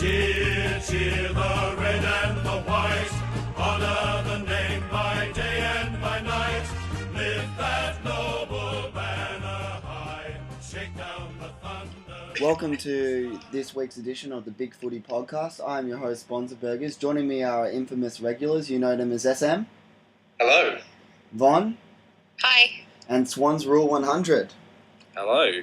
Cheer, cheer the red and the white. Honour the name by day and by night. Lift that noble banner high. Shake down the thunder. Welcome to this week's edition of the Bigfooty podcast. I am your host, Bonzerburgers. Joining me are our infamous regulars. You know them as SM. Hello. Von. Hi. And Swans Rule 100. Hello.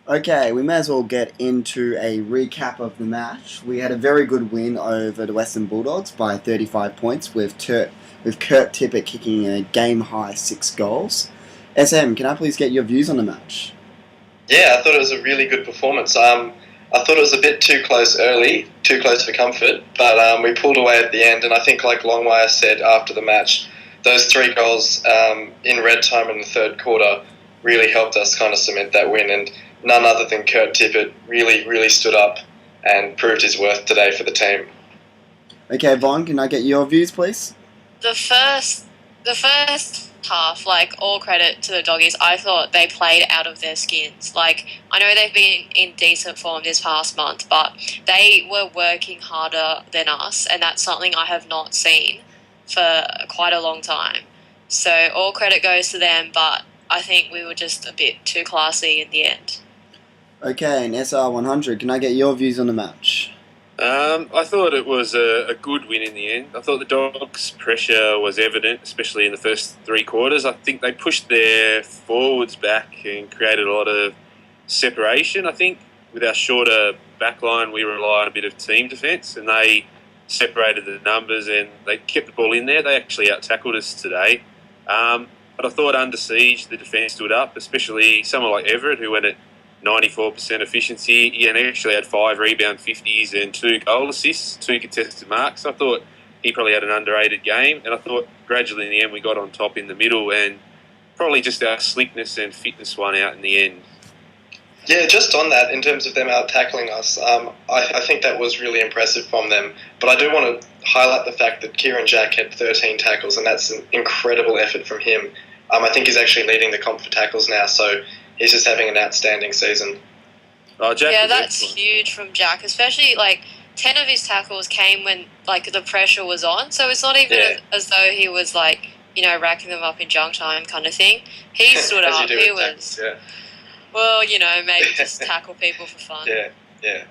Okay, we may as well get into a recap of the match. We had a very good win over the Western Bulldogs by 35 points with Kurt Tippett kicking a game-high 6 goals. SM, can I please get your views on the match? Yeah, I thought it was a really good performance. I thought it was a bit too close early, too close for comfort, but we pulled away at the end, and I think, like Longmire said after the match, those 3 goals in red time in the third quarter really helped us kind of cement that win, and none other than Kurt Tippett really stood up and proved his worth today for the team. Okay, Von, can I get your views, please? The first half, all credit to the doggies. I thought they played out of their skins. I know they've been in decent form this past month, but they were working harder than us, and that's something I have not seen for quite a long time. So all credit goes to them, but I think we were just a bit too classy in the end. Okay, and SR100, can I get your views on the match? I thought it was a good win in the end. I thought the Dogs' pressure was evident, especially in the first 3 quarters. I think they pushed their forwards back and created a lot of separation. I think with our shorter backline, we rely on a bit of team defence, and they separated the numbers and they kept the ball in there. They actually out-tackled us today. But I thought under siege, the defence stood up, especially someone like Everett, who went at 94% efficiency. He actually had 5 rebound 50s and 2 goal assists, 2 contested marks. I thought he probably had an underrated game, and I thought gradually in the end we got on top in the middle, and probably just our slickness and fitness won out in the end. Yeah, just on that, in terms of them out-tackling us, I think that was really impressive from them. But I do want to highlight the fact that Kieran Jack had 13 tackles, and that's an incredible effort from him. I think he's actually leading the comp for tackles now, so he's just having an outstanding season. Yeah, that's huge from Jack, especially 10 of his tackles came when the pressure was on, so it's not even as though he was racking them up in junk time kind of thing. He stood up. He was, maybe just tackle people for fun. Yeah.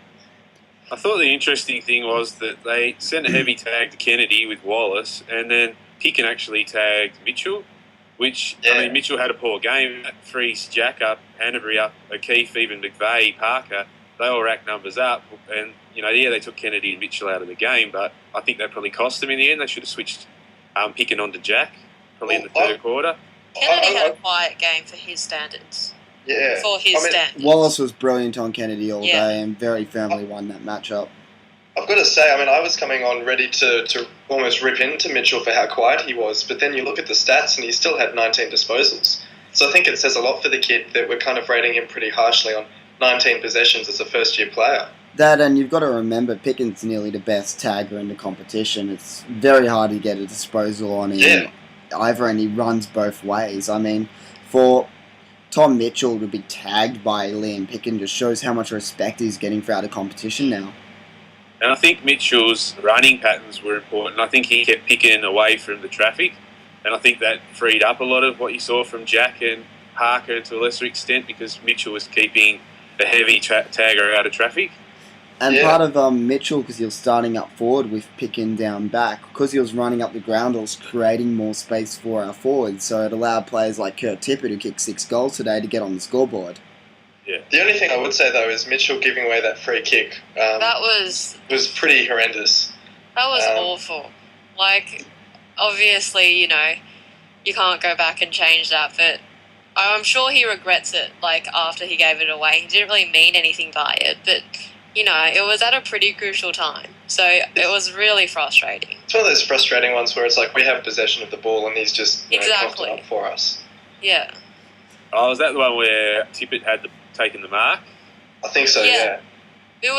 I thought the interesting thing was that they sent a heavy tag to Kennedy with Wallace, and then Picken actually tagged Mitchell, which, Mitchell had a poor game. That frees Jack up, Hanbury up, O'Keefe, even McVeigh, Parker. They all racked numbers up, and, they took Kennedy and Mitchell out of the game, but I think that probably cost them in the end. They should have switched Picken onto Jack, probably in the third quarter. Kennedy had a quiet game for his standards. Yeah. For his standards. Wallace was brilliant on Kennedy all day and very firmly won that matchup. I've got to say, I was coming on ready to almost rip into Mitchell for how quiet he was, but then you look at the stats and he still had 19 disposals. So I think it says a lot for the kid that we're kind of rating him pretty harshly on 19 possessions as a first-year player. That, and you've got to remember, Picken's nearly the best tagger in the competition. It's very hard to get a disposal on him either, and he runs both ways. For Tom Mitchell to be tagged by Liam Picken just shows how much respect he's getting throughout the competition now. And I think Mitchell's running patterns were important. I think he kept Picken away from the traffic, and I think that freed up a lot of what you saw from Jack and Parker to a lesser extent, because Mitchell was keeping the heavy tagger out of traffic. And part of Mitchell, because he was starting up forward with Picken down back, because he was running up the ground, it was creating more space for our forwards, so it allowed players like Kurt Tippett, who kicked 6 goals today, to get on the scoreboard. Yeah. The only thing I would say, though, is Mitchell giving away that free kick. That was pretty horrendous. That was awful. Obviously, you can't go back and change that, but I'm sure he regrets it, after he gave it away. He didn't really mean anything by it, but, it was at a pretty crucial time. So it was really frustrating. It's one of those frustrating ones where it's we have possession of the ball and he's just coughed it up for us. Yeah. Oh, was that the one where Tippett had taken the mark? I think so, yeah. We were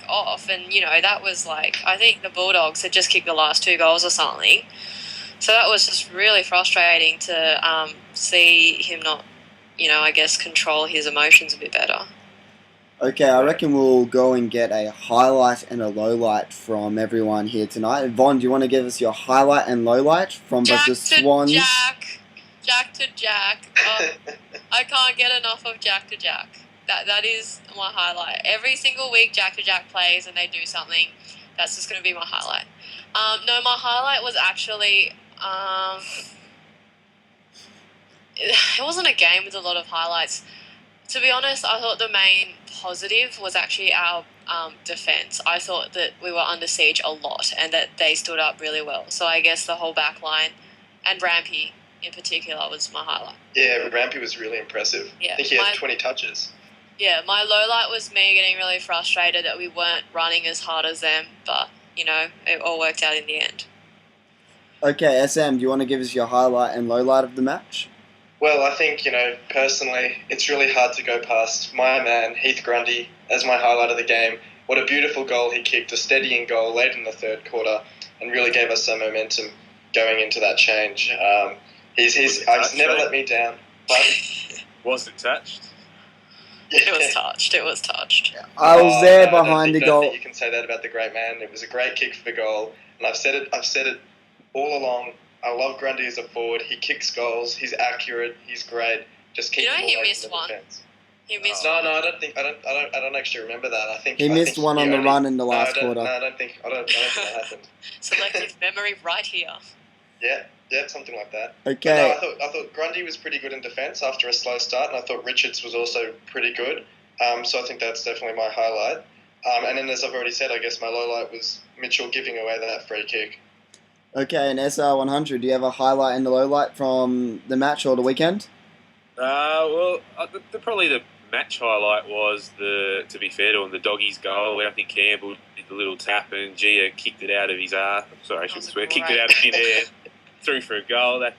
off, and that was I think the Bulldogs had just kicked the last 2 goals or something. So that was just really frustrating to see him not, control his emotions a bit better. Okay, I reckon we'll go and get a highlight and a low light from everyone here tonight. Von, do you want to give us your highlight and low light from both the Swans? Jack to Jack. I can't get enough of Jack to Jack. That is my highlight. Every single week, Jack to Jack plays and they do something. That's just going to be my highlight. No, my highlight was actually. It wasn't a game with a lot of highlights. To be honest, I thought the main positive was actually our defence. I thought that we were under siege a lot and that they stood up really well. So I guess the whole back line and Rampy in particular was my highlight. Yeah, Rampy was really impressive. Yeah, I think he had 20 touches. Yeah, my low light was me getting really frustrated that we weren't running as hard as them, but, it all worked out in the end. Okay, SM, do you want to give us your highlight and low light of the match? Well, I think, personally, it's really hard to go past my man, Heath Grundy, as my highlight of the game. What a beautiful goal he kicked, a steadying goal late in the third quarter, and really gave us some momentum going into that change. He's never let me down. But Was it touched? Yeah. It was touched. I was there behind I the don't goal. think you can say that about the great man. It was a great kick for goal, and I've said it all along. I love Grundy as a forward. He kicks goals. He's accurate. He's great. Just keep him he away missed from the one. defense. He missed No, one. I don't actually remember that. I think He missed one on the run in the last quarter. quarter. No, I don't think that happened. Selective memory right here. Yeah, something like that. Okay. But no, I thought Grundy was pretty good in defence after a slow start, and I thought Richards was also pretty good. So I think that's definitely my highlight. And then, as I've already said, I guess my low light was Mitchell giving away that free kick. Okay, and SR100, do you have a highlight and a low light from the match or the weekend? Probably the match highlight was to be fair to him, the doggies goal where I think Campbell did the little tap and Gia kicked it out of his sorry, I shouldn't swear, kicked it out of thin air, threw for a goal. That,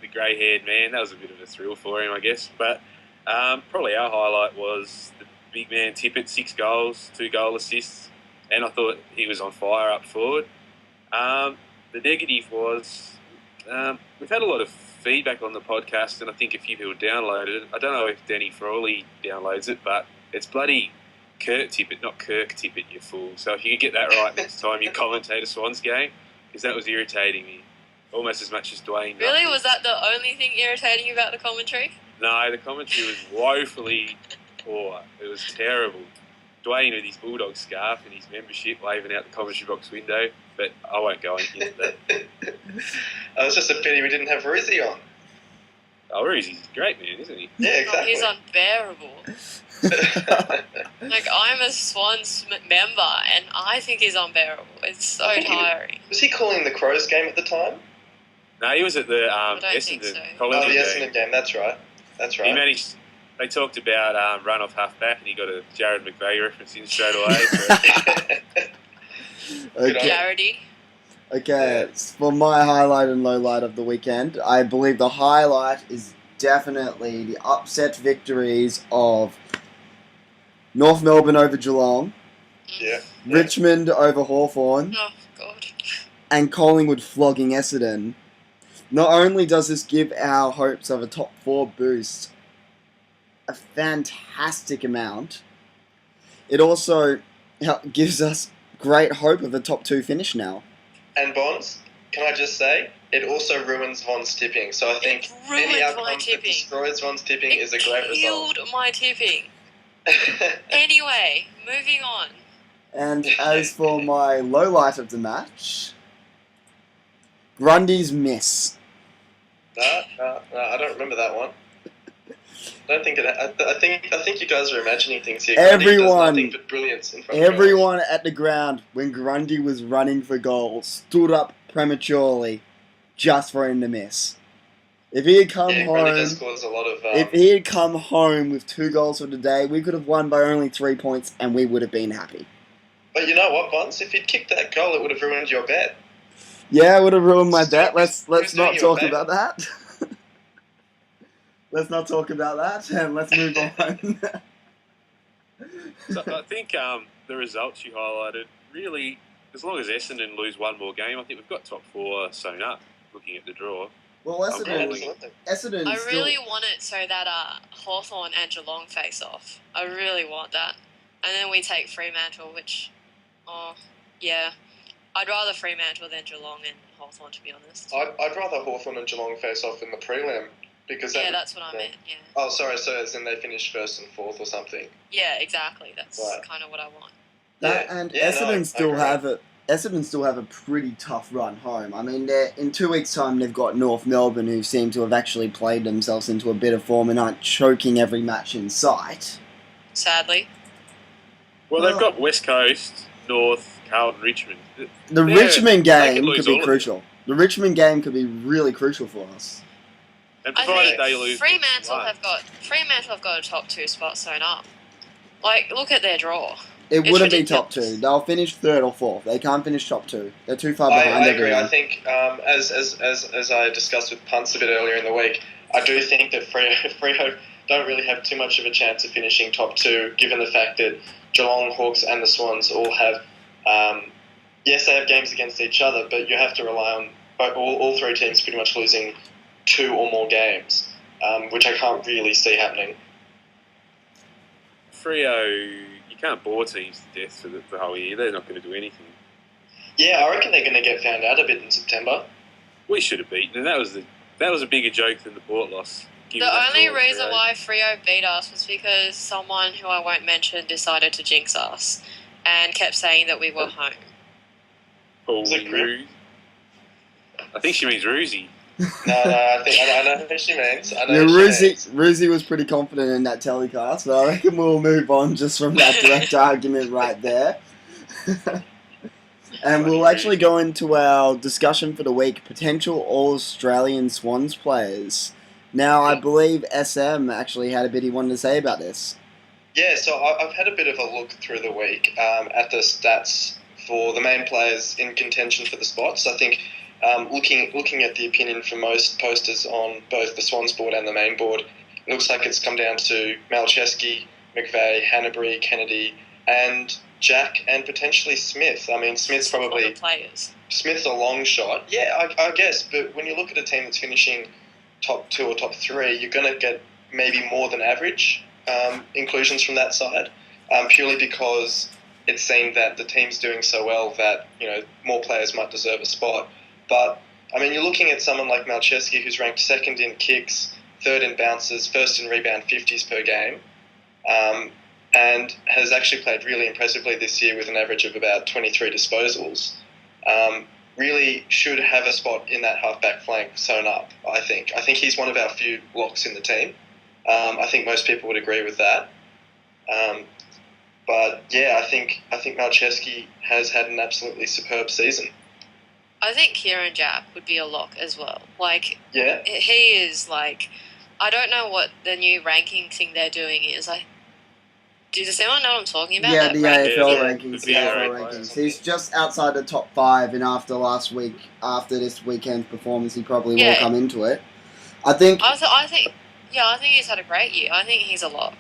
the grey-haired man, that was a bit of a thrill for him, I guess. But probably our highlight was the big man Tippett, 6 goals, 2 goal assists, and I thought he was on fire up forward. The negative was we've had a lot of feedback on the podcast, and I think a few people downloaded it. I don't know if Danny Frawley downloads it, but it's bloody Kurt Tippett, not Kirk Tippett, you fool. So if you could get that right next time you commentate a Swans game, because that was irritating me almost as much as Dwayne. Really? Was that the only thing irritating you about the commentary? No, the commentary was woefully poor. It was terrible. Dwayne with his Bulldog scarf and his membership waving out the commentary box window, but I won't go into that. It was just a pity we didn't have Rizzy on. Oh, Rizzy's a great man, isn't he? Yeah, Oh, exactly. he's unbearable. I'm a Swans member, and I think he's unbearable. It's so tiring. Was he calling the Crows game at the time? No, he was at the don't think Essendon so. Collingwood The game. Essendon game, that's right. He managed. They talked about run off half back, and he got a Jared McVeigh reference in straight away. Okay. Jaredy. Okay, for my highlight and low light of the weekend, I believe the highlight is definitely the upset victories of North Melbourne over Geelong, Yeah. Richmond over Hawthorn, Oh, God. and Collingwood flogging Essendon. Not only does this give our hopes of a top 4 boost a fantastic amount, it also gives us great hope of a top 2 finish now. And Bonds, can I just say, it also ruins Von's tipping. So I think ruined any my outcome that tipping. destroys Von's tipping It is a great result. killed my tipping. Anyway, moving on. And as for my low light of the match, Grundy's miss. No, I don't remember that one. I don't think it. I think you guys are imagining things here. Grundy does nothing but brilliance in front of Everyone at the ground, when Grundy was running for goal, stood up prematurely just for him to miss. If he had come Grundy does home, cause a lot of. if he had come home with 2 goals for the day, we could have won by only 3 points, and we would have been happy. But you know what, Bonds? If he'd kicked that goal, it would have ruined your bet. Yeah, it would have ruined my Who's bet. doing- Let's who's doing not your talk bet? about that. Let's not talk about that, and let's move on. So I think the results you highlighted, really, as long as Essendon lose one more game, I think we've got top 4 sewn up, looking at the draw. Well, Yeah, Essendon absolutely. I still... really want it so that Hawthorn and Geelong face off. I really want that. And then we take Fremantle, which, yeah. I'd rather Fremantle than Geelong and Hawthorn, to be honest. I'd rather Hawthorn and Geelong face off in the prelim because that's what I meant. Yeah. Oh, sorry. So as in they finish first and fourth or something. Yeah, exactly. That's right. Kind of what I want. Essendon still have a pretty tough run home. I mean, in 2 weeks' time, they've got North Melbourne, who seem to have actually played themselves into a bit of form and aren't choking every match in sight. Sadly. Well, they've got West Coast, North, Carlton, Richmond. The Richmond game could be crucial. The Richmond game could be really crucial for us. And provided they lose, Fremantle have got a top 2 spot sewn up. Like, look at their draw. It wouldn't be top 2. They'll finish 3rd or 4th. They can't finish top 2. They're too far behind. I agree. I think, as I discussed with Punts a bit earlier in the week, I do think that Freo don't really have too much of a chance of finishing top 2, given the fact that Geelong, Hawks, and the Swans all have, yes, they have games against each other, but you have to rely on all 3 teams pretty much losing 2 or more games, which I can't really see happening. Freo, you can't bore teams to death for the whole year. They're not going to do anything. Yeah, I reckon they're going to get found out a bit in September. We should have beaten them. That was a bigger joke than the Port loss. The only reason why Freo beat us was because someone who I won't mention decided to jinx us and kept saying that we were home. I think she means Roosie. No, I know who she means. Roosie was pretty confident in that telecast, but I reckon we'll move on just from that direct argument right there. And we'll actually go into our discussion for the week, potential All Australian Swans players. Now, I believe SM actually had a bit he wanted to say about this. Yeah, so I've had a bit of a look through the week at the stats for the main players in contention for the spots. I think looking at the opinion from most posters on both the Swans board and the main board, it looks like it's come down to Malcheski, McVeigh, Hanbury, Kennedy, and Jack, and potentially Smith. I mean, Smith's probably... players. Smith's a long shot. Yeah, I guess, but when you look at a team that's finishing top 2 or top 3, you're going to get maybe more than average inclusions from that side, purely because it seemed that the team's doing so well that, more players might deserve a spot. But, I mean, you're looking at someone like Malcheski, who's ranked 2nd in kicks, 3rd in bounces, 1st in rebound 50s per game, and has actually played really impressively this year with an average of about 23 disposals. Really should have a spot in that half-back flank sewn up, I think. I think he's one of our few locks in the team. I think most people would agree with that. But, yeah, I think Malcheski has had an absolutely superb season. I think Kieran Japp would be a lock as well. Yeah. He is, I don't know what the new ranking thing they're doing is. Does anyone know what I'm talking about? Yeah, the AFL rankings. The AFL rankings. He's just outside the top 5, and after this weekend's performance, he probably will come into it. I think he's had a great year. I think he's a lock.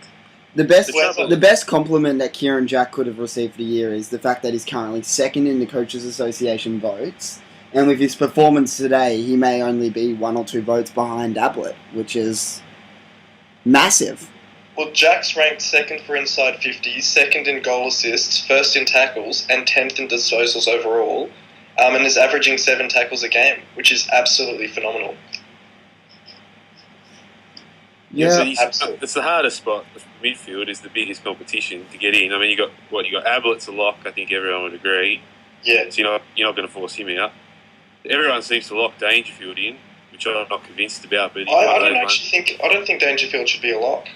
The best compliment that Kieran Jack could have received for the year is the fact that he's currently 2nd in the Coaches Association votes, and with his performance today, he may only be 1 or 2 votes behind Ablett, which is massive. Well, Jack's ranked 2nd for inside 50s, 2nd in goal assists, 1st in tackles, and 10th in disposals overall, and is averaging 7 tackles a game, which is absolutely phenomenal. Yeah, it's the hardest spot. The midfield is the biggest competition to get in. I mean, you got Ablett's a lock. I think everyone would agree. Yeah. So you're not going to force him out. Everyone seems to lock Dangerfield in, which I'm not convinced about. But I don't think Dangerfield should be a lock.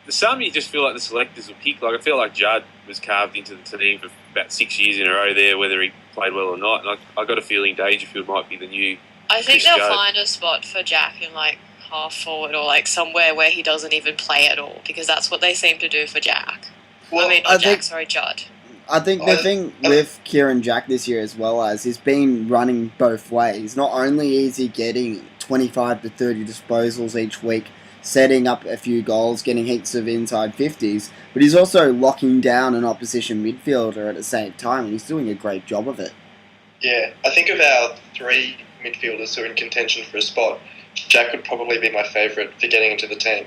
Some you just feel like the selectors will pick. I feel like Judd was carved into the team for about 6 years in a row there, whether he played well or not. And I got a feeling Dangerfield might be the new. I think they'll find a spot for Jack in half forward or somewhere where he doesn't even play at all, because that's what they seem to do for Jack. Well, Judd. I think the thing with Kieran Jack this year as well as he's been running both ways. Not only is he getting 25 to 30 disposals each week, setting up a few goals, getting heaps of inside 50s, but he's also locking down an opposition midfielder at the same time, and he's doing a great job of it. Yeah, I think of our 3 midfielders who are in contention for a spot, Jack would probably be my favourite for getting into the team.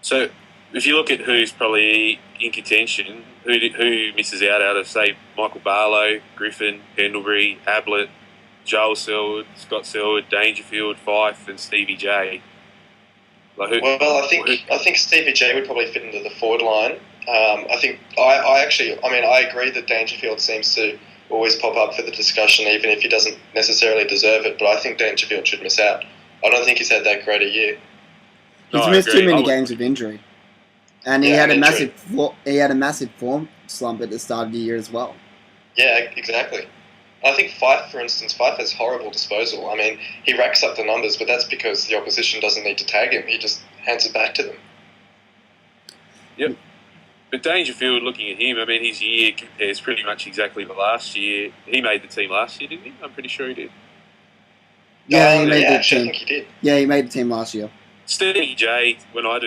So if you look at who's probably in contention, who misses out of, say, Michael Barlow, Griffin, Pendlebury, Ablett, Joel Selwood, Scott Selwood, Dangerfield, Fife, and Stevie J. I think Stevie J would probably fit into the forward line. I agree that Dangerfield seems to always pop up for the discussion, even if he doesn't necessarily deserve it. But I think Dangerfield should miss out. I don't think he's had that great a year. He's missed too many games with injury, and he had a massive form slump at the start of the year as well. Yeah, exactly. I think Fife, for instance, has horrible disposal. I mean, he racks up the numbers, but that's because the opposition doesn't need to tag him. He just hands it back to them. Yep. But Dangerfield, looking at him, I mean, his year compares pretty much exactly to last year. He made the team last year, didn't he? I'm pretty sure he did. Yeah, he made the team. I think he did. Yeah, he made the team last year. Stevie J, when I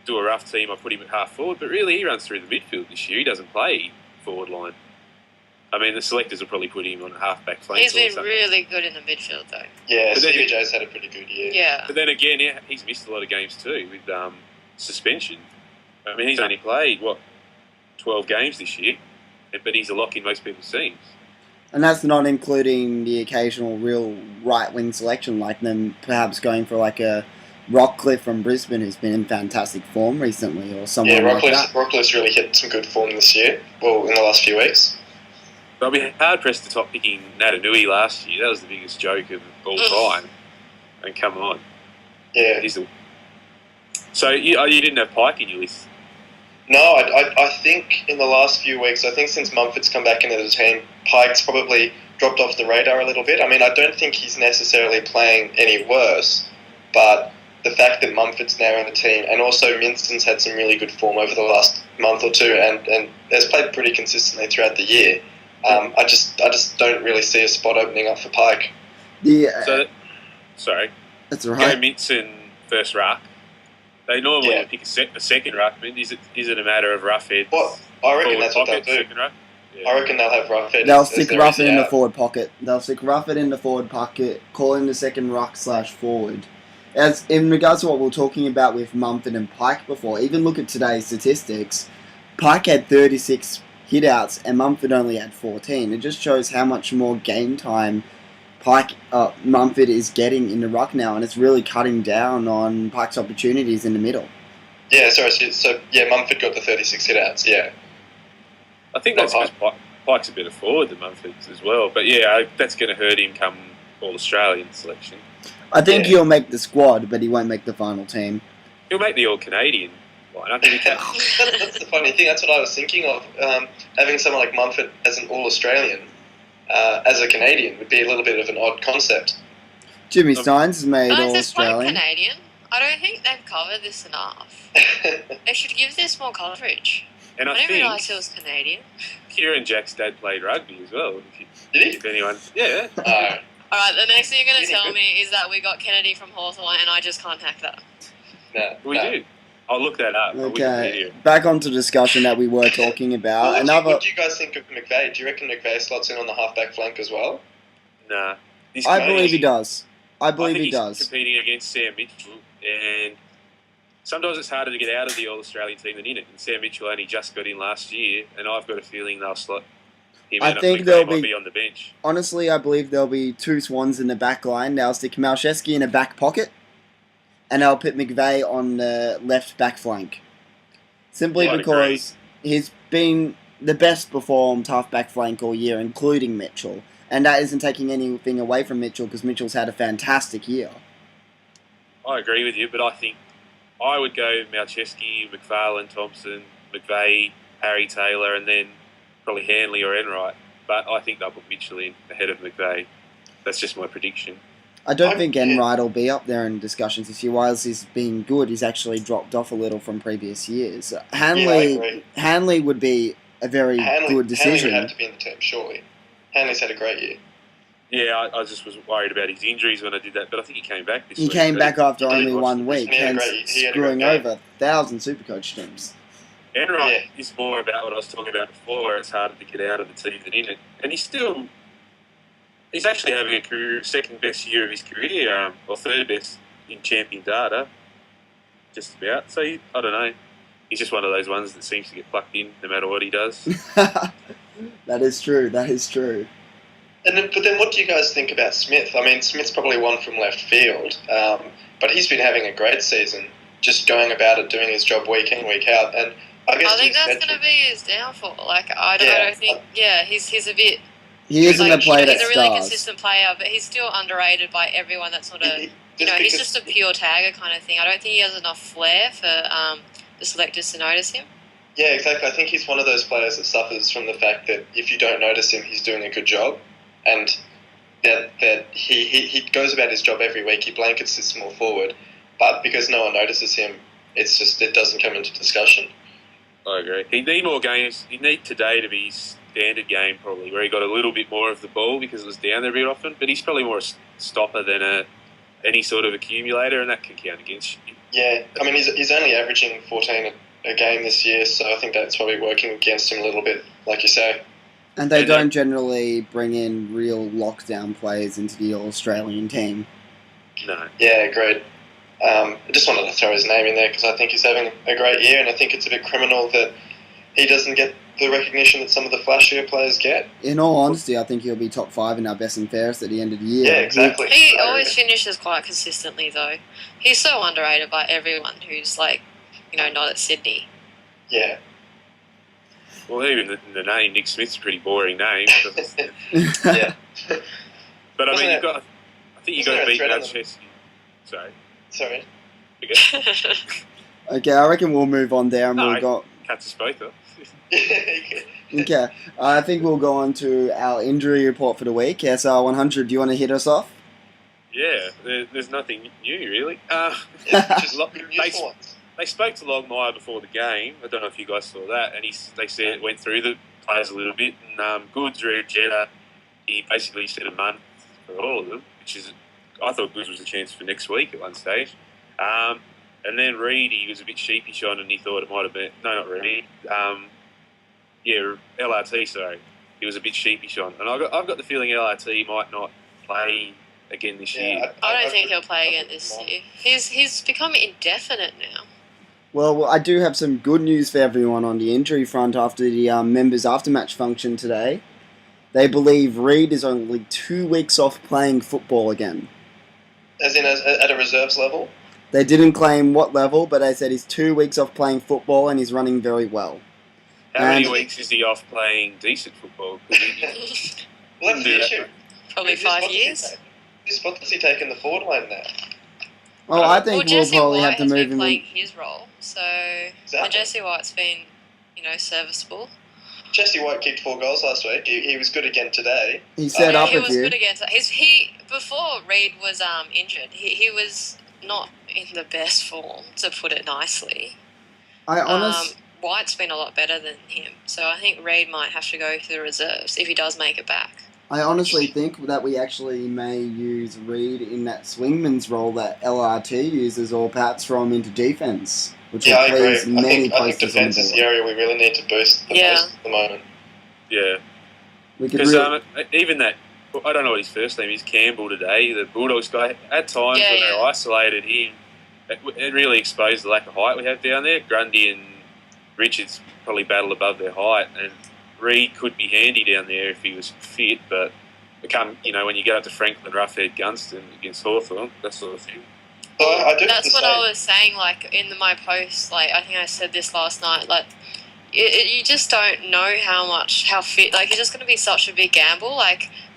do a rough team, I put him at half forward, but really he runs through the midfield this year. He doesn't play forward line. I mean, the selectors will probably put him on a half-back flank. He's been really good in the midfield, though. Yeah, Stevie J's had a pretty good year. Yeah. But then again, he's missed a lot of games too with suspension. I mean, he's only played, 12 games this year, but he's a lock in most people's teams. And that's not including the occasional real right-wing selection, like them perhaps going for like a Rockcliffe from Brisbane, who's been in fantastic form recently, or someone like that. Rockcliffe's really hit some good form this year, in the last few weeks. I'll be hard-pressed to top picking Natanui last year. That was the biggest joke of all time. And come on. Yeah. So you didn't have Pike in your list? No, I think in the last few weeks, since Mumford's come back into the team, Pike's probably dropped off the radar a little bit. I mean, I don't think he's necessarily playing any worse, but the fact that Mumford's now in the team, and also Minston's had some really good form over the last month or two, and has played pretty consistently throughout the year. I just don't really see a spot opening up for Pike. Yeah. Sorry. That's all right. Go Minson first ruck. They normally pick a second ruckman. Is it a matter of Roughhead? Well, I reckon that's what they'll do. Yeah. I reckon they'll have Roughhead. They'll stick Roughhead in the forward pocket. Call in the second ruck / forward. As in regards to what we were talking about with Mumford and Pike before, even look at today's statistics. Pike had 36 hitouts and Mumford only had 14. It just shows how much more game time Mumford is getting in the ruck now, and it's really cutting down on Pike's opportunities in the middle. Yeah, sorry. So Mumford got the 36 hitouts. Yeah, I think that's because Pike's a better forward than Mumford's as well. But yeah, that's going to hurt him come All Australian selection. I think he'll make the squad, but he won't make the final team. He'll make the All Canadian lineup. That's the funny thing. That's what I was thinking of. Having someone like Mumford as an All Australian. As a Canadian would be a little bit of an odd concept. Jimmy Steins has made All This Australian. Canadian? I don't think they've covered this enough. They should give this more coverage. And I didn't realise he was Canadian. Kieran Jack's dad played rugby as well. Did he? If anyone, yeah. Alright, the next thing you're going to tell me is that we got Kennedy from Hawthorn and I just can't hack that. No, we do. I'll look that up. Okay, back onto discussion that we were talking about. What do you guys think of McVeigh? Do you reckon McVeigh slots in on the halfback flank as well? Nah. I believe he does. I believe he does. He's competing against Sam Mitchell, and sometimes it's harder to get out of the All-Australian team than in it. And Sam Mitchell only just got in last year, and I've got a feeling they'll slot him in. I think they'll be on the bench. Honestly, I believe there'll be two Swans in the back line. They'll stick Malcheski in a back pocket, and they'll put McVeigh on the left back flank. Simply because he's been the best performed half-back flank all year, including Mitchell. And that isn't taking anything away from Mitchell, because Mitchell's had a fantastic year. I agree with you, but I think I would go Malcheski, McFarlane, Thompson, McVeigh, Harry Taylor, and then probably Hanley or Enright. But I think they'll put Mitchell in ahead of McVeigh. That's just my prediction. I don't think Enright will be up there in discussions this year. Whilst he's been good, he's actually dropped off a little from previous years. Hanley would be a very good decision. Hanley would have to be in the team, surely. Hanley's had a great year. Yeah, I just was worried about his injuries when I did that, but I think he came back this week. He came back after only 1 week, hence screwing over 1,000 Supercoach teams. Enright is more about what I was talking about before, where it's harder to get out of the team than in it. And he's actually having a career, second best year of his career, or third best in champion data, just about. So, I don't know. he's just one of those ones that seems to get plucked in no matter what he does. That is true. That is true. But then what do you guys think about Smith? I mean, Smith's probably one from left field, but he's been having a great season, just going about it, doing his job week in, week out. And I think that's going to be his downfall. Like, I don't think... he's a bit... He isn't a player that he's a really stars. consistent player, but he's still underrated by everyone that's not a... he's just a pure tagger kind of thing. I don't think he has enough flair for the selectors to notice him. Yeah, exactly. I think he's one of those players that suffers from the fact that if you don't notice him, he's doing a good job. And that he goes about his job every week. He blankets his small forward. But because no one notices him, it doesn't come into discussion. I agree. He need more games. He need today to be his standard game, probably, where he got a little bit more of the ball because it was down there a bit often. But he's probably more a stopper than any sort of accumulator, and that can count against you. Yeah, I mean, he's only averaging 14 a game this year, so I think that's probably working against him a little bit, like you say. And they don't generally bring in real lockdown players into the All Australian team. No. Yeah, agreed. I just wanted to throw his name in there because I think he's having a great year, and I think it's a bit criminal that he doesn't get the recognition that some of the flashier players get. In all honesty, I think he'll be top 5 in our best and fairest at the end of the year. Yeah, exactly. He always finishes quite consistently, though. He's so underrated by everyone who's, like, not at Sydney. Yeah. Well, even the name, Nick Smith's a pretty boring name. Yeah. But, I mean, I think you've got to beat Manchester. Sorry. Okay, I reckon we'll move on there and we'll go... Cuts us both off. Okay, I think we'll go on to our injury report for the week. SR100, do you want to hit us off? Yeah, there's nothing new, really. They spoke to Longmire before the game. I don't know if you guys saw that. And they said went through the players a little bit. And Goods, Reed, Jetta, he basically said a month for all of them, which is... I thought Goods was a chance for next week at one stage. And then Reed, he was a bit sheepish on, and he thought it might have been... No, not Reed. LRT, sorry. He was a bit sheepish on. And I've got the feeling LRT might not play again this year. I don't think he'll play again this year. He's become indefinite now. Well, I do have some good news for everyone on the injury front after the members' aftermatch function today. They believe Reed is only 2 weeks off playing football again. As in at a reserves level? They didn't claim what level, but they said he's 2 weeks off playing football and he's running very well. How many weeks is he off playing decent football? Well, that's the issue. Probably 5 years. Whose spot does he take in the forward line now? Well, I think we'll probably have to move him in. Jesse White has been playing his role, so and Jesse White's been, serviceable. Jesse White kicked 4 goals last week. He was good again today. He set up he with was you. Good again. Before Reed was injured, he was not in the best form, to put it nicely. White's been a lot better than him, so I think Reed might have to go to the reserves if he does make it back. I honestly think that we actually may use Reed in that swingman's role that LRT uses, or perhaps throw him into defence, which will please many posters on the board. I think defence is the area we really need to boost the most at the moment. Yeah. Because even that, I don't know what his first name is, Campbell today, the Bulldogs guy, at times when they isolated him, it really exposed the lack of height we have down there. Grundy and Richards probably battle above their height, and Reed could be handy down there if he was fit, but when you get up to Franklin, Roughhead, Gunston against Hawthorn, that sort of thing. That's what I was saying, in my post, I think I said this last night, you just don't know how fit, it's just going to be such a big gamble,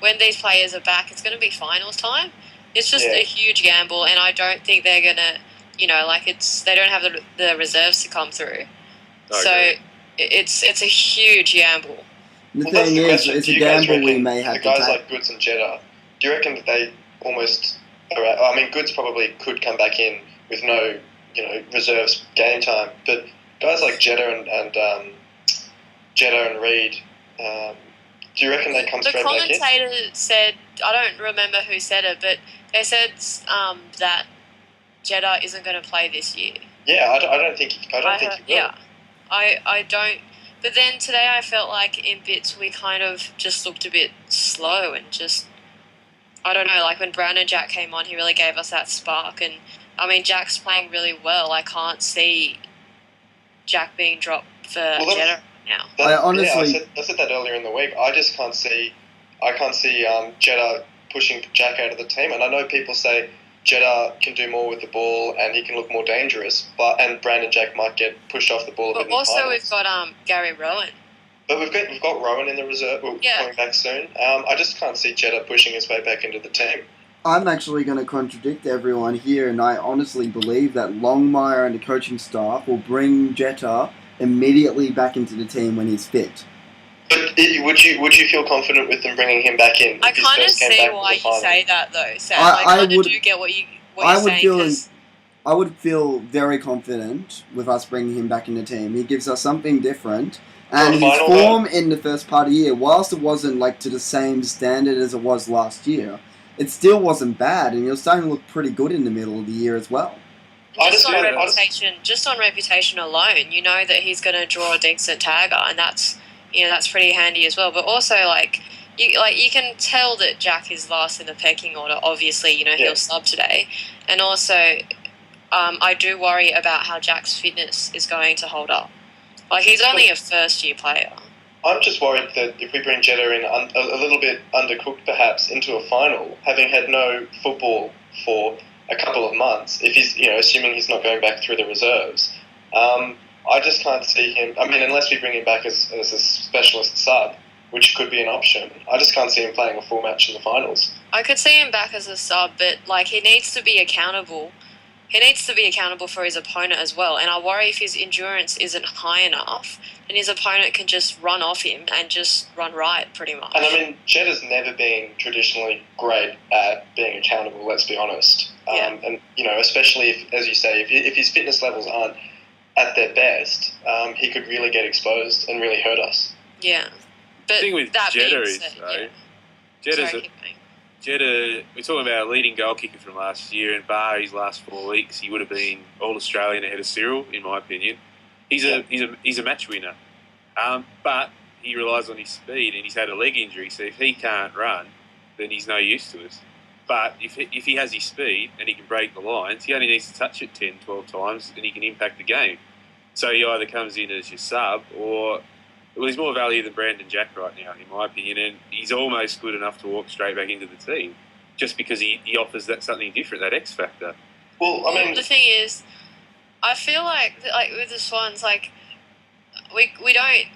when these players are back, it's going to be finals time. It's just a huge gamble, and I don't think they're going to, they don't have the reserves to come through. It's a huge gamble. The thing is, it's a gamble we may have to take. Guys like Goods and Jetta, do you reckon that they almost... I mean, Goods probably could come back in with no, reserves game time, but guys like Jetta and Reed, do you reckon they come straight back in? The commentator said, I don't remember who said it, but they said that Jetta isn't going to play this year. Yeah, I don't think he will. Yeah, I don't. But then today I felt like in bits we kind of just looked a bit slow and just, I don't know, when Brown and Jack came on, he really gave us that spark. And, I mean, Jack's playing really well. I can't see Jack being dropped for Well, Jetta now. I said that earlier in the week. I just can't see Jetta pushing Jack out of the team. And I know people say Jetta can do more with the ball and he can look more dangerous, and Brandon Jack might get pushed off the ball a bit. But also we've got Gary Rowan. But we've got Rowan in the reserve. Coming back soon. I just can't see Jetta pushing his way back into the team. I'm actually going to contradict everyone here, and I honestly believe that Longmire and the coaching staff will bring Jetta immediately back into the team when he's fit. But would you feel confident with them bringing him back in? I kind of see why you say that though, Sam. I do get what you're saying. I would feel very confident with us bringing him back in the team. He gives us something different. And his form in the first part of the year, whilst it wasn't like to the same standard as it was last year, it still wasn't bad, and he was starting to look pretty good in the middle of the year as well. Just on reputation alone, you know that he's going to draw a decent tagger, and that's pretty handy as well. But also, you can tell that Jack is last in the pecking order. Obviously, he'll sub today, and also, I do worry about how Jack's fitness is going to hold up. He's only a first-year player. I'm just worried that if we bring Jetta in a little bit undercooked, perhaps, into a final, having had no football for a couple of months, if he's, assuming he's not going back through the reserves, I just can't see him. I mean, unless we bring him back as a specialist sub, which could be an option, I just can't see him playing a full match in the finals. I could see him back as a sub, but he needs to be accountable. He needs to be accountable for his opponent as well, and I worry if his endurance isn't high enough, then his opponent can just run off him and just run right, pretty much. And I mean, Jetta's never been traditionally great at being accountable, let's be honest. And, especially if, as you say, if his fitness levels aren't at their best, he could really get exposed and really hurt us. Yeah. But the thing with Jetta is, Jetta, we're talking about a leading goal kicker from last year, and bar his last 4 weeks, he would have been All Australian ahead of Cyril, in my opinion. He's a match winner, but he relies on his speed, and he's had a leg injury. So if he can't run, then he's no use to us. But if he has his speed and he can break the lines, he only needs to touch it 10, 12 times, and he can impact the game. So he either comes in as your sub, or he's more value than Brandon Jack right now, in my opinion, and he's almost good enough to walk straight back into the team, just because he offers that something different, that X factor. Well, I mean, the thing is, I feel like with the Swans, we don't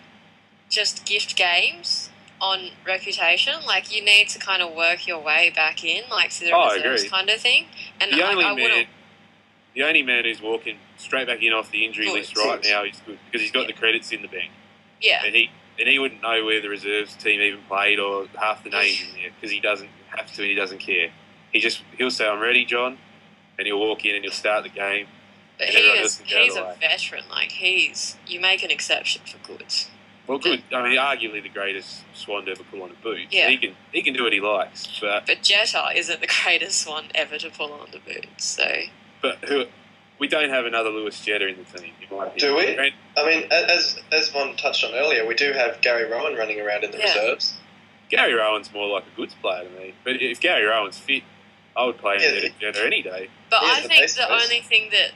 just gift games on reputation. You need to kind of work your way back in, to the reserves kind of thing. And the only man who's walking straight back in off the injury list right now is good, because he's got the credits in the bank. Yeah. And he wouldn't know where the reserves team even played or half the names in there, because he doesn't have to and he doesn't care. He'll say, "I'm ready, John," and he'll walk in and he'll start the game. But he's a veteran. You make an exception for Goods. Well, good. I mean, arguably the greatest Swan to ever pull on a boot. Yeah. So he can do what he likes. But Jetta isn't the greatest Swan ever to pull on the boot. So. But we don't have another Lewis Jetta in the team, in my opinion. Do we? I mean, as Von touched on earlier, we do have Gary Rowan running around in the reserves. Gary Rowan's more like a goods player to me. But if Gary Rowan's fit, I would play Jetta any day. But I think the only thing that,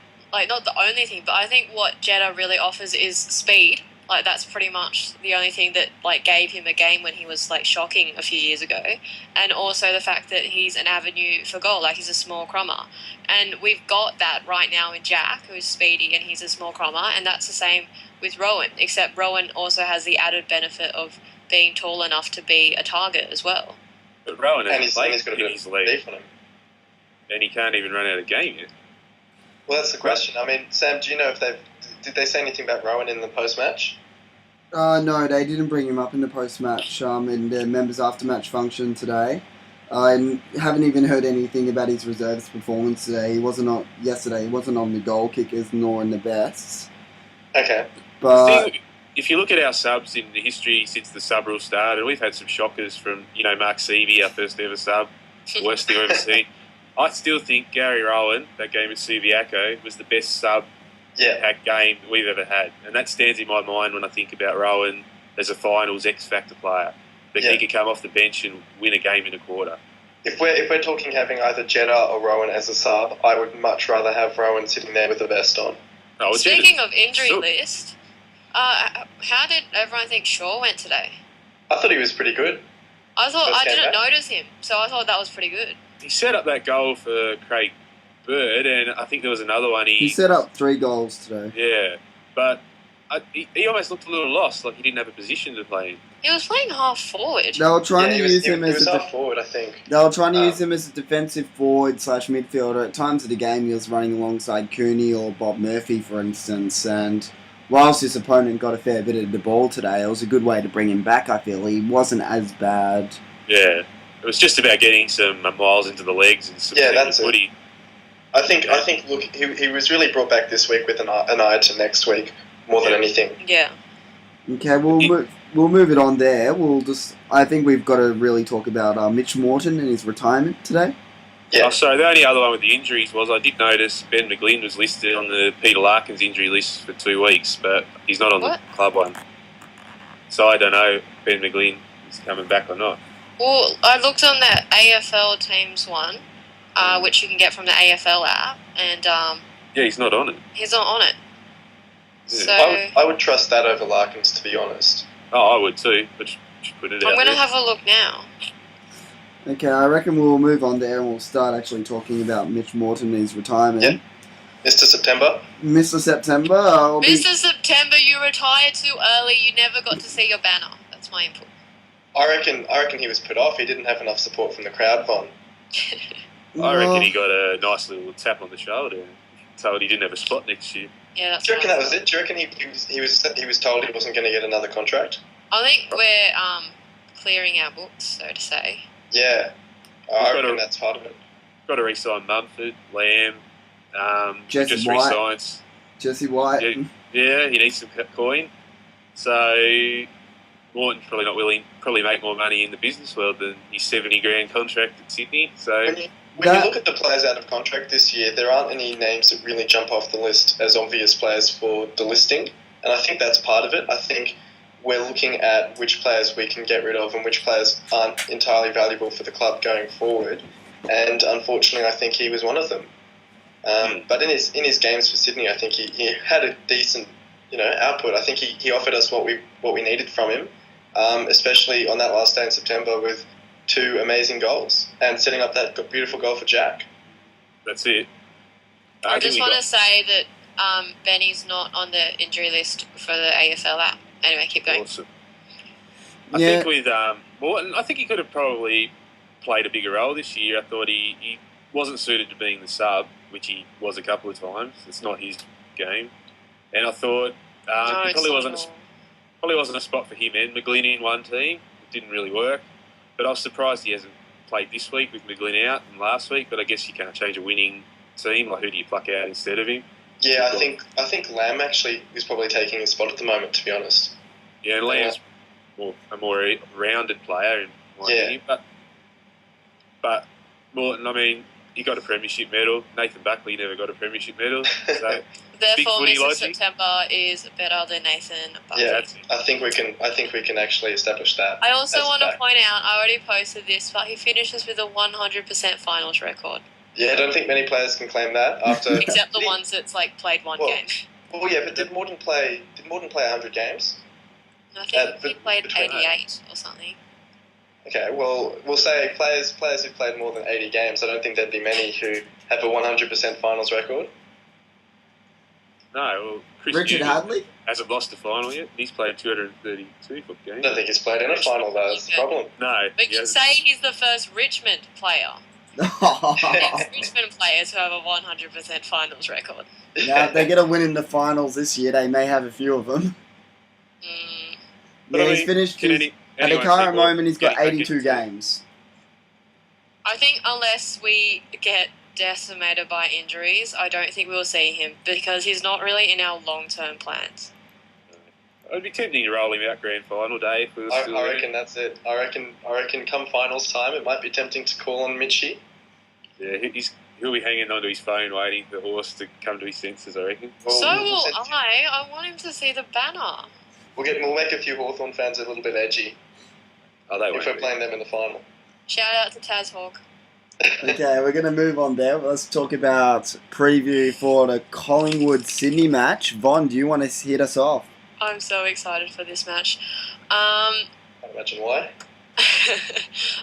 not the only thing, but I think what Jetta really offers is speed. That's pretty much the only thing that, gave him a game when he was, shocking a few years ago. And also the fact that he's an avenue for goal. He's a small crummer. And we've got that right now in Jack, who's speedy, and he's a small crummer. And that's the same with Rowan, except Rowan also has the added benefit of being tall enough to be a target as well. But Rowan he's got a in bit his of league, beef on him. And he can't even run out of game yet. Well, that's the question. I mean, Sam, do you know if did they say anything about Rowan in the post-match? No, they didn't bring him up in the post-match in the members after-match function today. I haven't even heard anything about his reserves performance today. He wasn't on yesterday. He wasn't on the goal kickers nor in the bests. Okay. But if you look at our subs in the history since the sub rule started, we've had some shockers from Mark Seavey, our first ever sub, worst thing I've ever seen. I still think Gary Rowan, that game at Subiaco, was the best sub game we've ever had, and that stands in my mind when I think about Rowan as a finals X factor player. That he could come off the bench and win a game in a quarter. If we're talking having either Jetta or Rowan as a sub, I would much rather have Rowan sitting there with the vest on. Oh, well, Speaking of injury Sure. list, how did everyone think Shaw went today? I thought he was pretty good. I thought First I game didn't back. notice him, so I thought that was pretty good. He set up that goal for Craig Bird, and I think there was another one. He set up 3 goals today. Yeah, but he almost looked a little lost, like he didn't have a position to play in. He was playing half forward. They were trying Yeah, to use him he as was a half forward, I think. They were trying to use him as a defensive forward / midfielder. At times of the game, he was running alongside Cooney or Bob Murphy, for instance. And whilst his opponent got a fair bit of the ball today, it was a good way to bring him back, I feel. He wasn't as bad. Yeah, it was just about getting some miles into the legs and some that's it. footy. I think. Look, he was really brought back this week with an eye to next week more than anything. Yeah. Okay, we'll move it on there. I think we've got to really talk about Mitch Morton and his retirement today. Yeah. Oh, sorry, the only other one with the injuries was I did notice Ben McGlynn was listed on the Peter Larkins injury list for 2 weeks, but he's not on What? the club one. So I don't know if Ben McGlynn is coming back or not. Well, I looked on the AFL teams one, which you can get from the AFL app, and Yeah, he's not on it. he's not on it. Yeah. So I would trust that over Larkins, to be honest. Oh, I would too, but just put it out I'm going to there. have a look now. Okay, I reckon we'll move on there and we'll start actually talking about Mitch Morton and his retirement. Yeah. Mr. September. Mr. September, I'll be... Mr. September, you retired too early. You never got to see your banner. That's my input. I reckon he was put off. He didn't have enough support from the crowd, Von. I reckon he got a nice little tap on the shoulder and told he didn't have a spot next year. Yeah, that's Do you reckon what I that was it? Do you reckon he was told he wasn't going to get another contract? I think we're clearing our books, so to say. Yeah. He's I got reckon a- that's part of it. Got to re-sign Mumford, Lamb, Jesse just White. re-signs. Jesse White. Yeah, he needs some coin. So Morton's probably not willing, probably make more money in the business world than his $70,000 contract at Sydney. So When you look at the players out of contract this year, there aren't any names that really jump off the list as obvious players for delisting, and I think that's part of it. I think we're looking at which players we can get rid of and which players aren't entirely valuable for the club going forward, and unfortunately I think he was one of them. But in his games for Sydney, I think he had a decent output. I think he offered us what we needed from him, especially on that last day in September with 2 amazing goals and setting up that beautiful goal for Jack. that's it. I think just we want got- to say that Benny's not on the injury list for the AFL app. Anyway, keep going. Awesome. I Yeah. think with Morton, I think he could have probably played a bigger role this year. I thought he wasn't suited to being the sub, which he was a couple of times. It's not his game. And I thought No, he it's probably not wasn't at all. probably wasn't a spot for him and McGlynn in one team. It didn't really work. But I was surprised he hasn't played this week with McGlynn out and last week. But I guess you can't change a winning team. Like, who do you pluck out instead of him? Yeah, I think Lamb actually is probably taking his spot at the moment, to be honest. Yeah, and Lamb's a more rounded player in my opinion. But Morton, I mean, he got a premiership medal. Nathan Buckley never got a premiership medal. So Therefore, footy Mr. logic. September is better than Nathan Buckley. Yeah, that's it. I think we can actually establish that. I also as a want to fact. point out, I already posted this, but he finishes with a 100% finals record, Yeah, I don't think many players can claim that after. except the Did he- ones that's like played one Well, game. Well, yeah, but did Morton play 100 games? I think he played between- 88 or something. Okay, well, we'll say players who've played more than 80 games. I don't think there'd be many who have a 100% finals record. No, well, Chris Richard Newman Hadley? hasn't lost a final yet. He's played 232 foot I games. don't think he's played in a final, though. That's the problem. No, We he can hasn't. say he's the first Richmond player. Ex-Richmond players who have a 100% finals record. Now, if they get a win in the finals this year, they may have a few of them. Mm, But Yeah, I he's mean, finished can at the anyone current think, well, moment, he's got getting back 82 into- games. I think unless we get decimated by injuries, I don't think we'll see him because he's not really in our long-term plans. It'd be tempting to roll him out grand final day if we were still I there. reckon that's it. I reckon come finals time, it might be tempting to call on Mitchie. Yeah, he'll be hanging onto his phone waiting for the horse to come to his senses, I reckon. Well, So will we'll- I. I want him to see the banner. We'll make a few Hawthorn fans a little bit edgy Oh, they if we're won't be. playing them in the final. Shout out to Taz Hawk. Okay, we're going to move on there. Let's talk about preview for the Collingwood-Sydney match. Von, do you want to hit us off? I'm so excited for this match. Can't imagine why.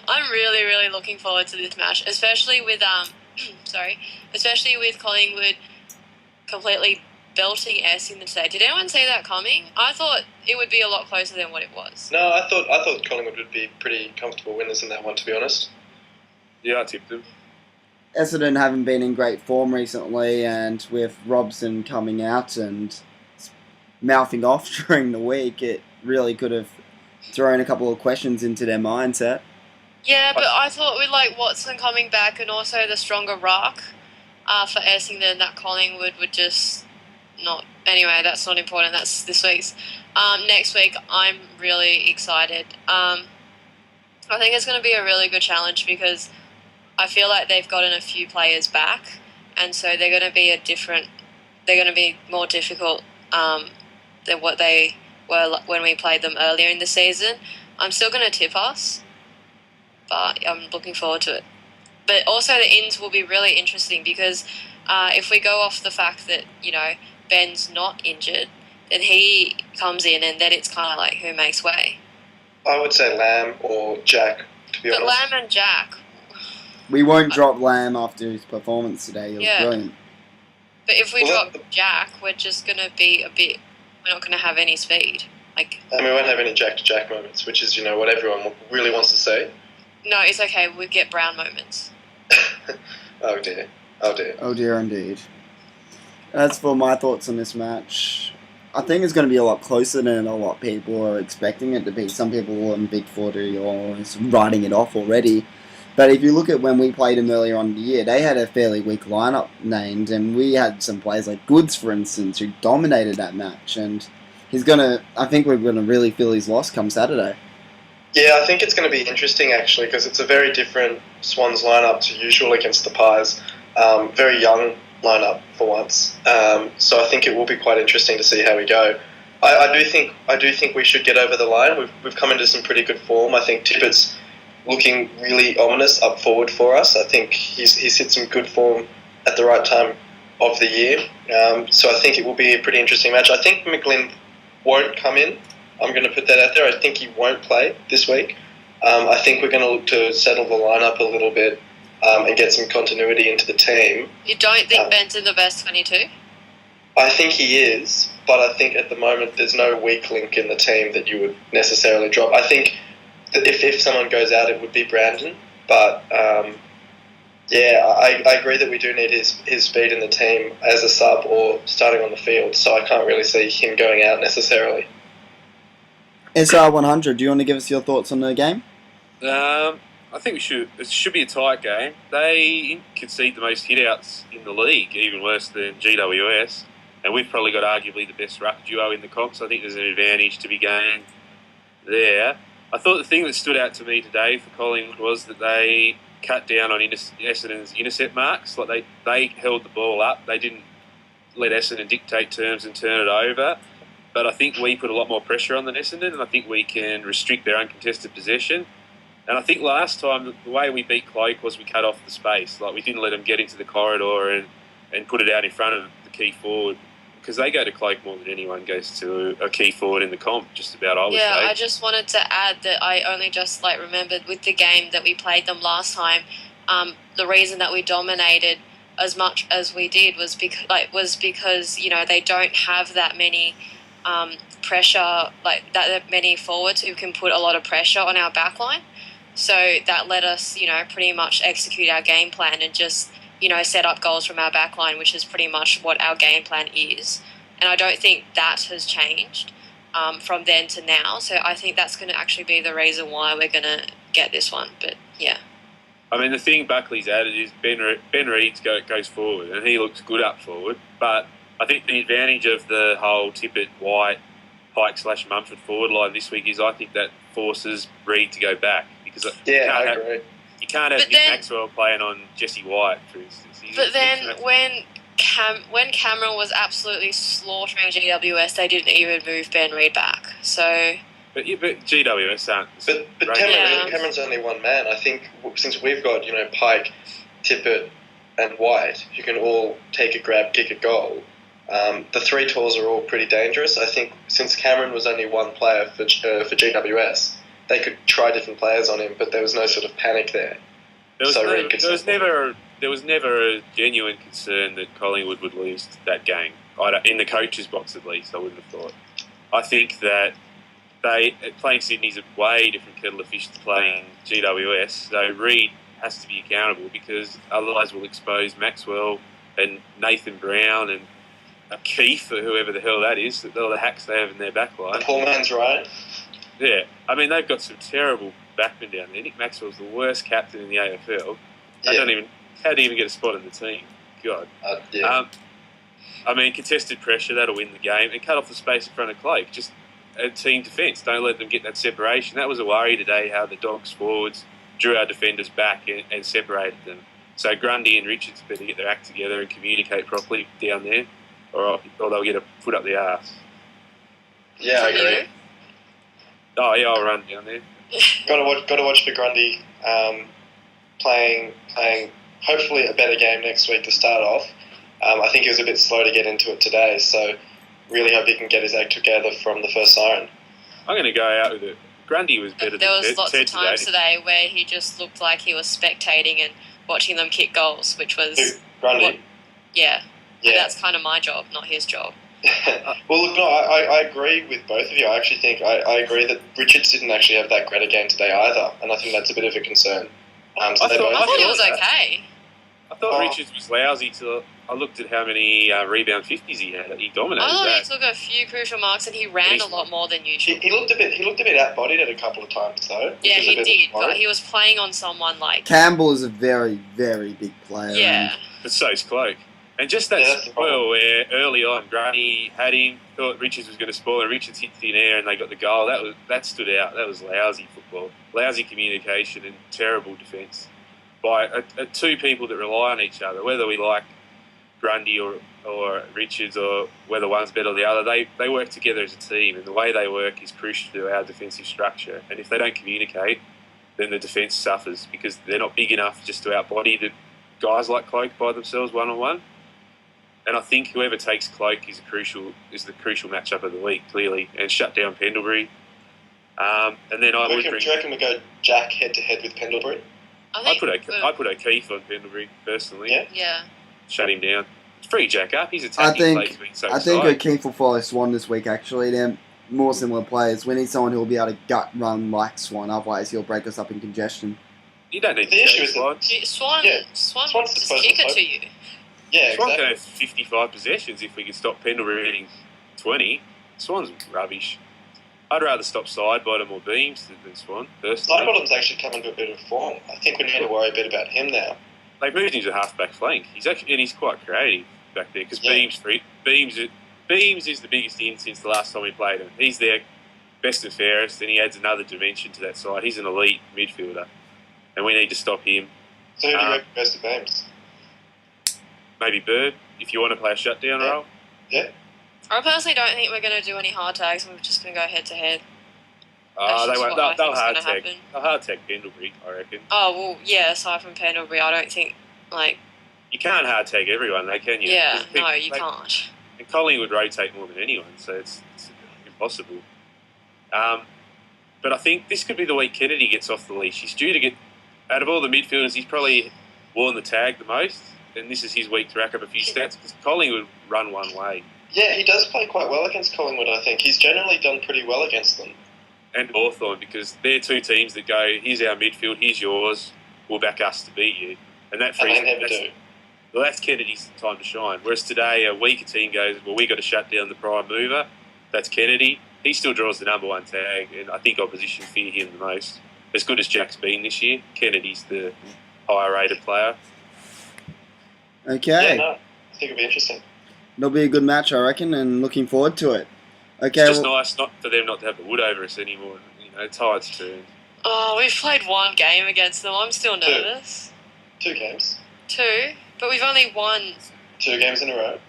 I'm really, really looking forward to this match, especially with especially with Collingwood completely belting Essendon today. Did anyone see that coming? I thought it would be a lot closer than what it was. No, I thought Collingwood would be pretty comfortable winners in that one, to be honest. Yeah, I tipped them. Essendon haven't been in great form recently, and with Robson coming out and mouthing off during the week, it really could have thrown a couple of questions into their mindset. Yeah, but I thought with like Watson coming back and also the stronger ruck for Essendon, that Collingwood would just not. Anyway, that's not important. That's this week's. Next week, I'm really excited. I think it's going to be a really good challenge because I feel like they've gotten a few players back, and so they're going to be They're going to be more difficult than what they were when we played them earlier in the season. I'm still going to tip us, but I'm looking forward to it. But also the ins will be really interesting because if we go off the fact that, Ben's not injured, then he comes in and then it's kind of like who makes way. I would say Lamb or Jack, to be honest. But Lamb and Jack. We won't drop Lamb after his performance today. It was brilliant. But if we drop Jack, we're just going to be we're not going to have any speed. And we won't have any Jack-to-Jack moments, which is, what everyone really wants to say. No, it's okay. We get Brown moments. Oh, dear. Oh, dear, indeed. As for my thoughts on this match, I think it's going to be a lot closer than a lot of people are expecting it to be. Some people on Bigfooty are writing it off already. But if you look at when we played them earlier on in the year, they had a fairly weak lineup named, and we had some players like Goods, for instance, who dominated that match. And I think we're going to really feel his loss come Saturday. Yeah, I think it's going to be interesting, actually, because it's a very different Swans lineup to usual against the Pies. Very young lineup for once. So I think it will be quite interesting to see how we go. I do think we should get over the line. We've come into some pretty good form. I think Tippett's looking really ominous up forward for us. I think he's hit some good form at the right time of the year. So I think it will be a pretty interesting match. I think McGlynn won't come in. I'm going to put that out there. I think he won't play this week. I think we're going to look to settle the lineup a little bit and get some continuity into the team. You don't think Ben's in the best 22? I think he is, but I think at the moment there's no weak link in the team that you would necessarily drop. I think that if someone goes out, it would be Brandon. But, I agree that we do need his speed in the team as a sub or starting on the field, so I can't really see him going out necessarily. SR100, do you want to give us your thoughts on the game? I think it should be a tight game. They concede the most hitouts in the league, even worse than GWS, and we've probably got arguably the best ruck duo in the comp, so I think there's an advantage to be gained there. I thought the thing that stood out to me today for Collingwood was that they cut down on Essendon's intercept marks. Like they held the ball up. They didn't let Essendon dictate terms and turn it over. But I think we put a lot more pressure on than Essendon, and I think we can restrict their uncontested possession. And I think last time the way we beat Cloak was we cut off the space. Like we didn't let them get into the corridor and put it out in front of the key forward. Because they go to Cloak more than anyone goes to a key forward in the comp, just about, I would say. Yeah, I just wanted to add that I only just remembered with the game that we played them last time, the reason that we dominated as much as we did was because they don't have that many pressure, that many forwards who can put a lot of pressure on our backline. So that let us, pretty much execute our game plan and just set up goals from our backline, which is pretty much what our game plan is. And I don't think that has changed from then to now. So I think that's going to actually be the reason why we're going to get this one. But, yeah. I mean, the thing Buckley's added is Ben Reid goes forward, and he looks good up forward. But I think the advantage of the whole Tippett-White, Pike/Mumford forward line this week is I think that forces Reid to go back. Because I agree. You can't have Nick Maxwell playing on Jesse White, for instance. But then when Cameron was absolutely slaughtering GWS, they didn't even move Ben Reid back. So But GWS aren't. But right. Cameron's only one man. I think since we've got Pike, Tippett, and White, who can all take a grab, kick a goal. The three talls are all pretty dangerous. I think since Cameron was only one player for GWS, they could try different players on him, but there was no sort of panic there. There was never a genuine concern that Collingwood would lose that game. In the coach's box, at least, I wouldn't have thought. I think that playing Sydney's a way different kettle of fish to playing GWS, so Reid has to be accountable because otherwise we'll expose Maxwell and Nathan Brown and Keith or whoever the hell that is, all the hacks they have in their back line. The poor man's right. Yeah, I mean, they've got some terrible backmen down there. Nick Maxwell's the worst captain in the AFL. How do you even get a spot in the team? God. Yeah. I mean, contested pressure, that'll win the game. And cut off the space in front of Cloak. Just a team defence. Don't let them get that separation. That was a worry today, how the Dogs forwards drew our defenders back and separated them. So Grundy and Richards better get their act together and communicate properly down there, or they'll get a foot up the arse. Yeah, I agree. Oh, yeah, I'll run down there. Got to watch for Grundy playing hopefully a better game next week to start off. I think he was a bit slow to get into it today, so really hope he can get his act together from the first siren. I'm going to go out with it. Grundy was better there than was lots Ted of times today where he just looked like he was spectating and watching them kick goals, which was... Grundy? Yeah. And that's kind of my job, not his job. Well, look, no, I agree with both of you. I actually think I agree that Richards didn't actually have that great a game today either, and I think that's a bit of a concern. I thought he was okay. I thought Richards was lousy till I looked at how many rebound 50s he had. He dominated. I thought he took a few crucial marks and he ran a lot more than usual. He looked a bit out-bodied at a couple of times, though. Yeah, he did, but he was playing on someone like... Campbell is a very, very big player. Yeah. But so's Cloak. And just that spoil where early on Grundy had him, thought Richards was going to spoil, and Richards hit thin air and they got the goal. That stood out. That was lousy football. Lousy communication and terrible defence by two people that rely on each other, whether we like Grundy or Richards or whether one's better than the other. They work together as a team, and the way they work is crucial to our defensive structure. And if they don't communicate, then the defence suffers because they're not big enough just to outbody the guys like Cloak by themselves one-on-one. And I think whoever takes Cloak is the crucial matchup of the week, clearly, and shut down Pendlebury. And then do you reckon we go Jack head-to-head with Pendlebury? I put O'Keefe on Pendlebury, personally. Yeah. Shut him down. Free Jack up. He's attacking. I think O'Keefe will follow Swan this week, actually. They're more similar players. We need someone who will be able to gut run like Swan, otherwise he'll break us up in congestion. You don't need the issue is Swan just kick it to you. Yeah, Swan exactly. can have 55 possessions if we can stop Pendlebury hitting 20. Swan's rubbish. I'd rather stop Sidebottom or Beams than Swan, personally. Sidebottom's actually come into a bit of form. I think we need to worry a bit about him now. They've moved him to half-back flank. He's quite creative back there because Beams is the biggest in since the last time we played him. He's their best and fairest, and he adds another dimension to that side. He's an elite midfielder, and we need to stop him. So who do you reckon goes to Beams? Maybe Bird, if you want to play a shutdown role. Yeah. I personally don't think we're going to do any hard tags. We're just going to go head-to-head. They won't. They'll hard tag. They'll hard tag Pendlebury, I reckon. Oh, well, yeah, aside from Pendlebury, I don't think, You can't hard tag everyone, though, can you? Yeah, no, you can't. And Collingwood would rotate more than anyone, so it's impossible. But I think this could be the week Kennedy gets off the leash. He's due to get... Out of all the midfielders, he's probably worn the tag the most, and this is his week to rack up a few stats, because Collingwood run one way. Yeah, he does play quite well against Collingwood, I think. He's generally done pretty well against them. And Hawthorn, because they're two teams that go, here's our midfield, here's yours, we'll back us to beat you. And that frees... And they never do. Well, that's Kennedy's time to shine. Whereas today, a weaker team goes, well, we got to shut down the prime mover. That's Kennedy. He still draws the number one tag, and I think opposition fear him the most. As good as Jack's been this year, Kennedy's the higher rated player. Okay. Yeah, no, I think it'll be interesting. It'll be a good match, I reckon, and looking forward to it. Okay. It's just nice not for them not to have the wood over us anymore. Tide's turned. Oh, we've played one game against them. I'm still nervous. Two games. Two? But we've only won... 2 games in a row.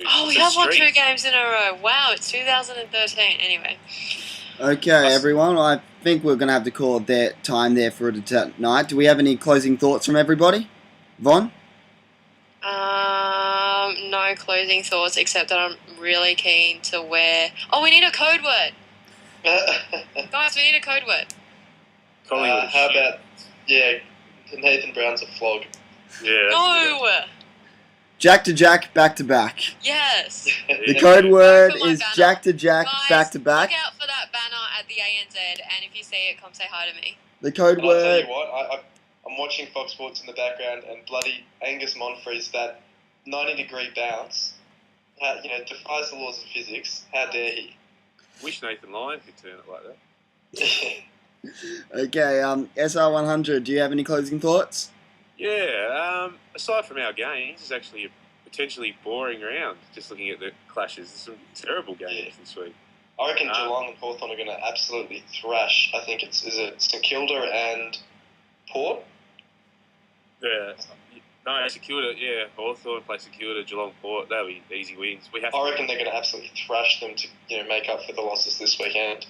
Oh, we have won 2 games in a row. Wow, it's 2013. Anyway. Okay, everyone. I think we're going to have to call it that time there for tonight. Do we have any closing thoughts from everybody? Von? No closing thoughts except that I'm really keen to wear. Oh, we need a code word, guys. We need a code word. How about Nathan Brown's a flog. Yeah. No. Jack to Jack, back to back. Yes. The code word Go for my is banner. Jack to Jack, Guys, back to back. look out for that banner at the ANZ, and if you see it, come say hi to me. The code But I'll tell word. you what, I'm watching Fox Sports in the background, and bloody Angus Monfries, that 90-degree bounce, defies the laws of physics. How dare he? Wish Nathan Lyon could turn it like that. Okay, SR100, do you have any closing thoughts? Yeah, aside from our games, it's actually a potentially boring round. Just looking at the clashes, there's some terrible games this week. I reckon Geelong and Hawthorn are going to absolutely thrash. I think is it St Kilda and Port? Yeah, no, St Kilda. Yeah, Hawthorn play St Kilda, Geelong, Port. That'll be easy wins. I reckon they're going to absolutely thrash them to make up for the losses this weekend.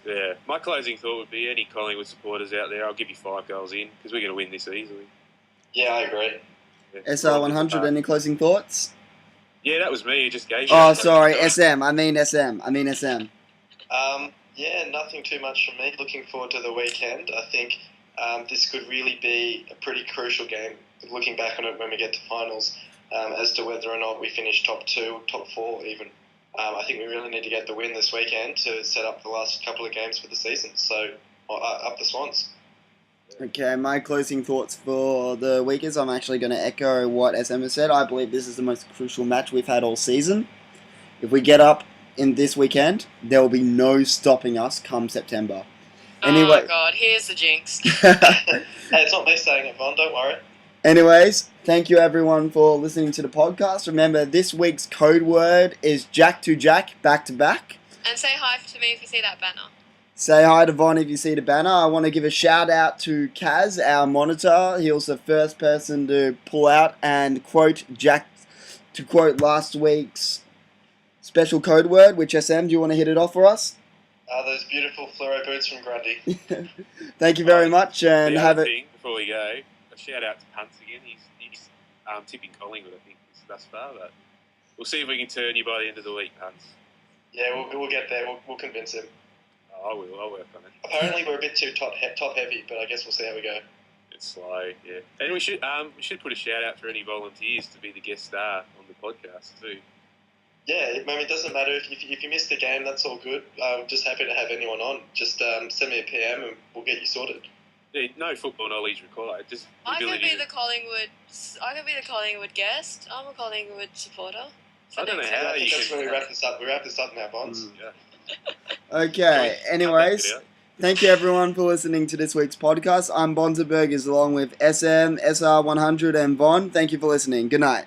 Yeah, my closing thought would be any Collingwood supporters out there, I'll give you 5 goals in because we're going to win this easily. Yeah, I agree. Yeah. SR100, any closing thoughts? Yeah, that was me. Just gave you. Oh, sorry, SM. I mean SM. Yeah, nothing too much from me. Looking forward to the weekend. I think this could really be a pretty crucial game, looking back on it when we get to finals, as to whether or not we finish top 2, top 4 even. I think we really need to get the win this weekend to set up the last couple of games for the season. So, up the Swans. Okay, my closing thoughts for the week is I'm actually going to echo what SM has said. I believe this is the most crucial match we've had all season. If we get up in this weekend, there will be no stopping us come September. Anyway, Oh, God, here's the jinx. Hey, it's not me saying it, Von, don't worry. Anyways, thank you everyone for listening to the podcast. Remember, this week's code word is Jack to Jack, back to back. And say hi to me if you see that banner. Say hi to Von if you see the banner. I want to give a shout out to Kaz, our monitor. He was the first person to pull out and quote last week's special code word, which SM, do you want to hit it off for us? Those beautiful fluoro boots from Grundy. Thank you very much, and the have other it. thing before we go, a shout out to Punts again. He's tipping Collingwood, I think, thus far. But we'll see if we can turn you by the end of the week, Punts. Yeah, we'll get there. We'll convince him. I will. I'll work on it. Apparently, we're a bit too top heavy, but I guess we'll see how we go. It's slow, yeah. And we should put a shout out for any volunteers to be the guest star on the podcast too. Yeah, I mean, it doesn't matter if you missed the game. That's all good. Just happy to have anyone on. Just send me a PM and we'll get you sorted. Yeah, no football knowledge required. Just I could ability be the Collingwood guest. I'm a Collingwood supporter. I don't know how I think you that's can. when we wrap this up. We wrap this up now, Bonds. Yeah. Okay, anyways, thank you everyone for listening to this week's podcast. I'm Bonzerbergers along with SM, SR100 and Von. Thank you for listening. Good night.